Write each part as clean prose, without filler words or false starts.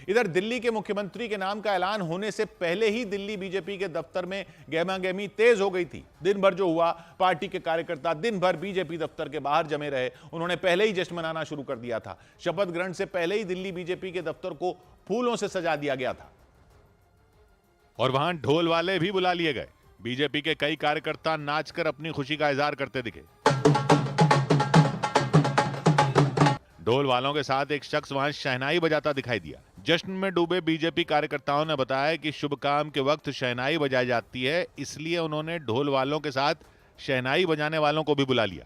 इधर दिल्ली के मुख्यमंत्री के नाम का ऐलान होने से पहले ही दिल्ली बीजेपी के दफ्तर में गहमागहमी तेज हो गई थी। दिन भर जो हुआ, पार्टी के कार्यकर्ता दिन भर बीजेपी दफ्तर के बाहर जमे रहे। उन्होंने पहले ही जश्न मनाना शुरू कर दिया था। शपथ ग्रहण से पहले ही दिल्ली बीजेपी के दफ्तर को फूलों से सजा दिया गया था और वहां ढोल वाले भी बुला लिए गए। बीजेपी के कई कार्यकर्ता नाचकर अपनी खुशी का इजहार करते दिखे। ढोल वालों के साथ एक शख्स वहां शहनाई बजाता दिखाई दिया। जश्न में डूबे बीजेपी कार्यकर्ताओं ने बताया कि शुभ काम के वक्त शहनाई बजाई जाती है, इसलिए उन्होंने ढोल वालों के साथ शहनाई बजाने वालों को भी बुला लिया।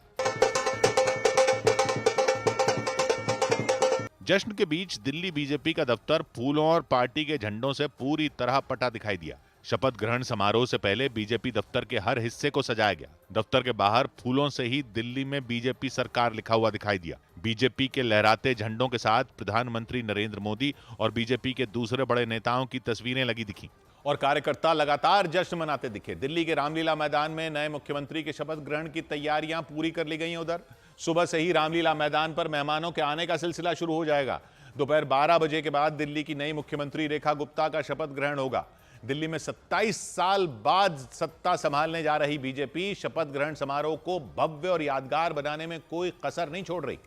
जश्न के बीच दिल्ली बीजेपी का दफ्तर फूलों और पार्टी के झंडों से पूरी तरह पटा दिखाई दिया। शपथ ग्रहण समारोह से पहले बीजेपी दफ्तर के हर हिस्से को सजाया गया। दफ्तर के बाहर फूलों से ही दिल्ली में बीजेपी सरकार लिखा हुआ दिखाई दिया। बीजेपी के लहराते झंडों के साथ प्रधानमंत्री नरेंद्र मोदी और बीजेपी के दूसरे बड़े नेताओं की तस्वीरें लगी दिखी और कार्यकर्ता लगातार जश्न मनाते दिखे। दिल्ली के रामलीला मैदान में नए मुख्यमंत्री के शपथ ग्रहण की तैयारियां पूरी कर ली गई हैं। उधर सुबह से ही रामलीला मैदान पर मेहमानों के आने का सिलसिला शुरू हो जाएगा। दोपहर 12 बजे के बाद दिल्ली की नई मुख्यमंत्री रेखा गुप्ता का शपथ ग्रहण होगा। दिल्ली में 27 साल बाद सत्ता संभालने जा रही बीजेपी शपथ ग्रहण समारोह को भव्य और यादगार बनाने में कोई कसर नहीं छोड़ रही।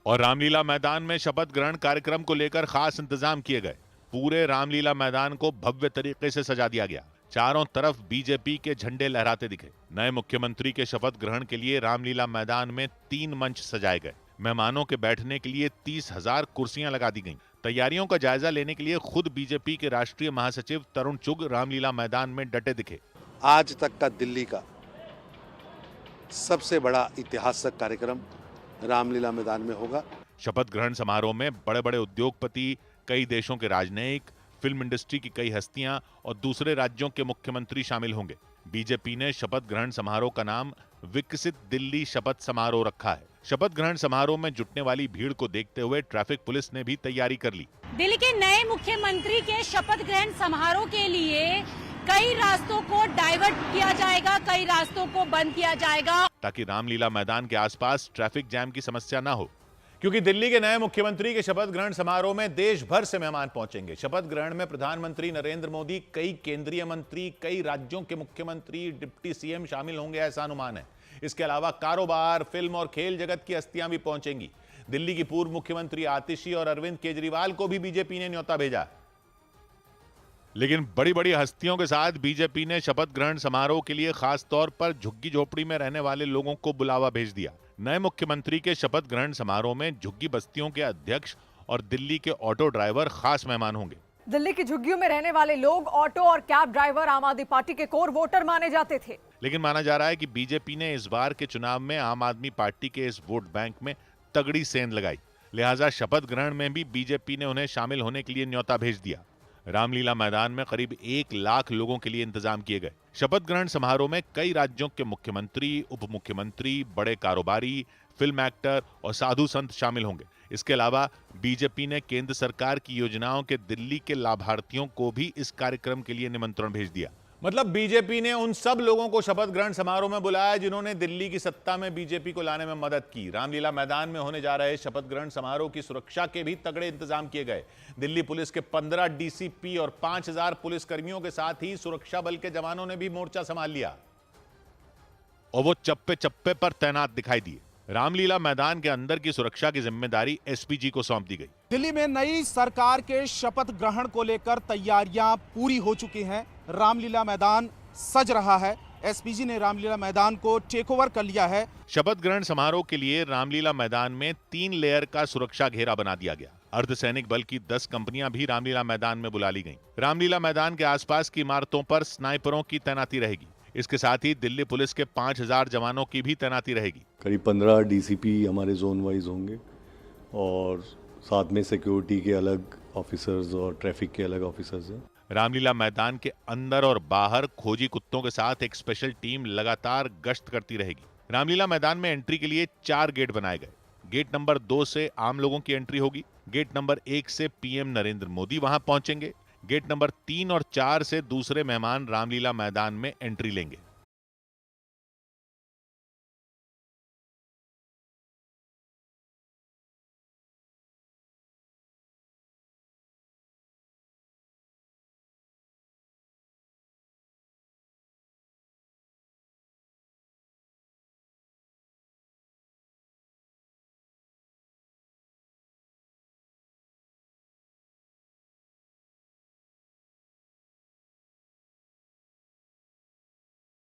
और रामलीला मैदान में शपथ ग्रहण कार्यक्रम को लेकर खास इंतजाम किए गए। पूरे रामलीला मैदान को भव्य तरीके से सजा दिया गया। चारों तरफ बीजेपी के झंडे लहराते दिखे। नए मुख्यमंत्री के शपथ ग्रहण के लिए रामलीला मैदान में 3 मंच सजाए गए। मेहमानों के बैठने के लिए 30,000 कुर्सियां लगा दी गईं। तैयारियों का जायजा लेने के लिए खुद बीजेपी के राष्ट्रीय महासचिव तरुण चुग रामलीला मैदान में डटे दिखे। आज तक का दिल्ली का सबसे बड़ा ऐतिहासिक कार्यक्रम रामलीला मैदान में होगा। शपथ ग्रहण समारोह में बड़े बड़े उद्योगपति, कई देशों के राजनयिक, फिल्म इंडस्ट्री की कई हस्तियां और दूसरे राज्यों के मुख्यमंत्री शामिल होंगे। बीजेपी ने शपथ ग्रहण समारोह का नाम विकसित दिल्ली शपथ समारोह रखा है। शपथ ग्रहण समारोह में जुटने वाली भीड़ को देखते हुए ट्रैफिक पुलिस ने भी तैयारी कर ली। दिल्ली के नए मुख्यमंत्री के शपथ ग्रहण समारोह के लिए कई रास्तों को डाइवर्ट किया जाएगा, कई रास्तों को बंद किया जाएगा, ताकि रामलीला मैदान के आसपास ट्रैफिक जैम की समस्या न हो। क्योंकि दिल्ली के नए मुख्यमंत्री के शपथ ग्रहण समारोह में देश भर से मेहमान पहुंचेंगे। शपथ ग्रहण में प्रधानमंत्री नरेंद्र मोदी, कई केंद्रीय मंत्री, कई राज्यों के मुख्यमंत्री, डिप्टी सीएम शामिल होंगे, ऐसा अनुमान है। इसके अलावा कारोबार, फिल्म और खेल जगत की हस्तियां भी पहुंचेंगी। दिल्ली की पूर्व मुख्यमंत्री आतिशी और अरविंद केजरीवाल को भी बीजेपी ने न्योता भेजा। लेकिन बड़ी बड़ी हस्तियों के साथ बीजेपी ने शपथ ग्रहण समारोह के लिए खास तौर पर झुग्गी झोपड़ी में रहने वाले लोगों को बुलावा भेज दिया। नए मुख्यमंत्री के शपथ ग्रहण समारोह में झुग्गी बस्तियों के अध्यक्ष और दिल्ली के ऑटो ड्राइवर खास मेहमान होंगे। दिल्ली की झुग्गियों में रहने वाले लोग, ऑटो और कैब ड्राइवर आम आदमी पार्टी के कोर वोटर माने जाते थे। लेकिन माना जा रहा है कि बीजेपी ने इस बार के चुनाव में आम आदमी पार्टी के इस वोट बैंक में तगड़ी सेंध लगाई। लिहाजा शपथ ग्रहण में भी बीजेपी ने उन्हें शामिल होने के लिए न्योता भेज दिया। रामलीला मैदान में करीब 1 लाख लोगों के लिए इंतजाम किए गए। शपथ ग्रहण समारोह में कई राज्यों के मुख्यमंत्री, उप मुख्यमंत्री, बड़े कारोबारी, फिल्म एक्टर और साधु संत शामिल होंगे। इसके अलावा बीजेपी ने केंद्र सरकार की योजनाओं के दिल्ली के लाभार्थियों को भी इस कार्यक्रम के लिए निमंत्रण भेज दिया। मतलब बीजेपी ने उन सब लोगों को शपथ ग्रहण समारोह में बुलाया जिन्होंने दिल्ली की सत्ता में बीजेपी को लाने में मदद की। रामलीला मैदान में होने जा रहे शपथ ग्रहण समारोह की सुरक्षा के भी तगड़े इंतजाम किए गए। दिल्ली पुलिस के 15 डीसीपी और 5,000 पुलिसकर्मियों के साथ ही सुरक्षा बल के जवानों ने भी मोर्चा संभाल लिया और वो चप्पे चप्पे पर तैनात दिखाई दिए। रामलीला मैदान के अंदर की सुरक्षा की जिम्मेदारी एसपीजी को सौंप दी गई। दिल्ली में नई सरकार के शपथ ग्रहण को लेकर तैयारियां पूरी हो चुकी हैं। रामलीला मैदान सज रहा है। एसपीजी ने रामलीला मैदान को टेक ओवर कर लिया है। शपथ ग्रहण समारोह के लिए रामलीला मैदान में 3 लेयर का सुरक्षा घेरा बना दिया गया। अर्धसैनिक बल की 10 कंपनियां भी रामलीला मैदान में बुला ली गईं। रामलीला मैदान के आसपास की इमारतों पर स्नाइपरों की तैनाती रहेगी। इसके साथ ही दिल्ली पुलिस के 5,000 जवानों की भी तैनाती रहेगी। करीब 15 डीसीपी हमारे जोन वाइज होंगे और साथ में सिक्योरिटी के अलग ऑफिसर्स और ट्रैफिक के अलग ऑफिसर्स हैं। रामलीला मैदान के अंदर और बाहर खोजी कुत्तों के साथ एक स्पेशल टीम लगातार गश्त करती रहेगी। रामलीला मैदान में एंट्री के लिए 4 गेट बनाए गए। गेट नंबर 2 से आम लोगों की एंट्री होगी। गेट नंबर 1 से पीएम नरेंद्र मोदी वहां पहुंचेंगे। गेट नंबर 3 और 4 से दूसरे मेहमान रामलीला मैदान में एंट्री लेंगे।